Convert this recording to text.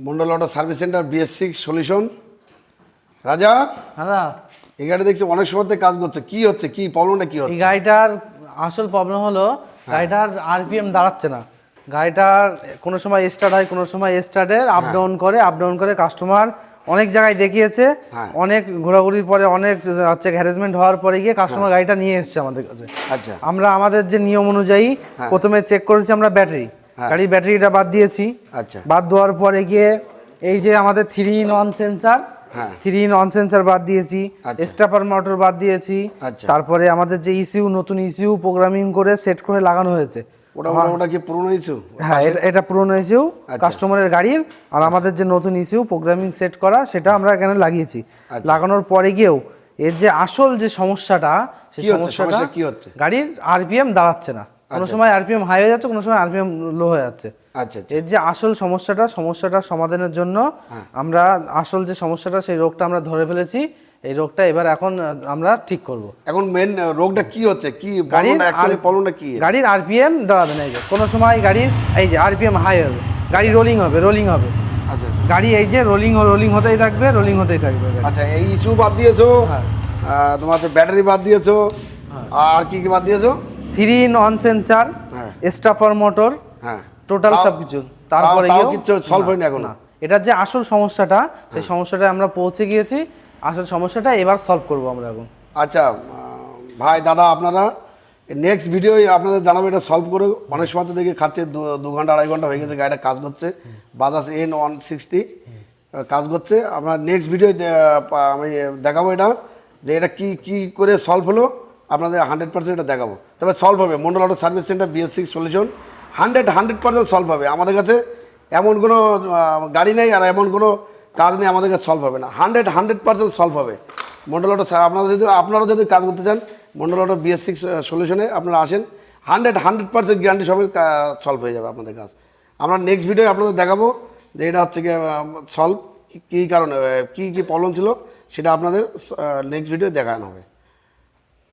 Mondal auto service centre BS6 solution. রাজা দাদা, এই গাড়ি দেখছি অনেক সময় থেকে কাজ করছে, কি হচ্ছে, কি প্রবলেমটা কি এই হচ্ছে? গাড়িটার আসল প্রবলেম হলো গাড়িটার আরপিএম দাঁড়াচ্ছে না। গাড়িটার কোনো সময় স্টার্ট হয়, কোনো সময় স্টার্টের আপ ডাউন করে কাস্টমার অনেক জায়গায় দেখিয়েছে, অনেক ঘোরাঘুরির পরে অনেক হচ্ছে হ্যারাসমেন্ট হওয়ার পরে গিয়ে কাস্টমার গাড়িটা নিয়ে এসেছে আমাদের কাছে। আচ্ছা, আমরা আমাদের যে নিয়ম অনুযায়ী প্রথমে চেক করেছি আমরা ব্যাটারি, গাড়ির ব্যাটারিটা বাদ দিয়েছি। আচ্ছা, বাদ দেওয়ার পরে গিয়ে এই যে আমাদের 3-in-1 সেন্সার, 3-in-1 সেন্সার বাদ দিয়েছি, স্টাপার মোটর বাদ দিয়েছি। তারপরে আমাদের যে ইসিউ, নতুন ইসিউ প্রোগ্রামিং করে সেট করে লাগানো হয়েছে। ওটা কি পুরনো ইস্যু? হ্যাঁ, এটা পুরনো ইসিউ কাস্টমারের গাড়ির, আর আমাদের যে নতুন ইসিউ প্রোগ্রামিং সেট করা সেটা আমরা এখানে লাগিয়েছি। লাগানোর পরে গিয়েও এর যে আসল যে সমস্যাটা, সেই সমস্যাটা কি হচ্ছে? গাড়ির আরপিএম দাঁড়াচ্ছে না। কোনো সময় আরপিএম হাই হয়ে যাচ্ছে, কোনো সময় আরপিএম লো হয়ে যাচ্ছে। আচ্ছা, এর যে আসল সমস্যাটা সমাধানের জন্য আমরা আসল যে সমস্যাটা, সেই রোগটা আমরা ধরে ফেলেছি। এই রোগটা এবার এখন আমরা ঠিক করব। এখন মেন রোগটা কি হচ্ছে, কি প্রবলেমটা কি? গাড়ির আরপিএম দাঁড়াবে না। এই যে কোনো সময় গাড়ির এই যে আরপিএম হাই হবে, গাড়ি রোলিং হবে। আচ্ছা, গাড়ি এই যে রোলিং হতেই থাকবে। আচ্ছা, এই ইস্যু বাদ দিয়েছো, তোমার হচ্ছে ব্যাটারি বাদ দিয়েছো, আর কি কি বাদ দিয়েছো? 3-in-1 সেন্সার, স্টাফার মোটর, টোটাল সবকিছু। তারপরে কিছু সলভ হয়নি এখন। এটার যে আসল সমস্যাটা, সেই সমস্যাটা আমরা পৌঁছে গিয়েছি। আসল সমস্যাটা এবার সলভ করব আমরা এখন। আচ্ছা ভাই, দাদা, আপনারা নেক্সট ভিডিও আপনাদের জানাবো এটা সলভ করে। অনেক সময় তো দেখি খাচ্ছে 2 ঘন্টা 2.5 ঘন্টা হয়ে গেছে, গাড়িটা কাজ করছে, বাজাজ N160 কাজ করছে। আপনার নেক্সট ভিডিও আমি দেখাবো এটা, যে এটা কি কি করে সলভ হলো, আপনাদের 100% এটা দেখাবো। তবে সলভ হবে, Mondal auto service centre BS6 solution 100% solve হবে। আমাদের কাছে এমন কোনো গাড়ি নেই আর এমন কোনো কাজ নেই আমাদের কাছে সলভ হবে না। 100% সলভ হবে মন্ডল অটো। আপনারা যদি কাজ করতে চান, মন্ডল অটো BS6 সলিউশনে আপনারা আসেন, 100% গ্যারান্টি সমেত সলভ হয়ে যাবে আপনাদের কাজ। আমরা নেক্সট ভিডিও আপনাদের দেখাবো যে এটা হচ্ছে কি সলভ, কী কারণে, কী প্রবলেম ছিল, সেটা আপনাদের নেক্সট ভিডিও দেখানো হবে।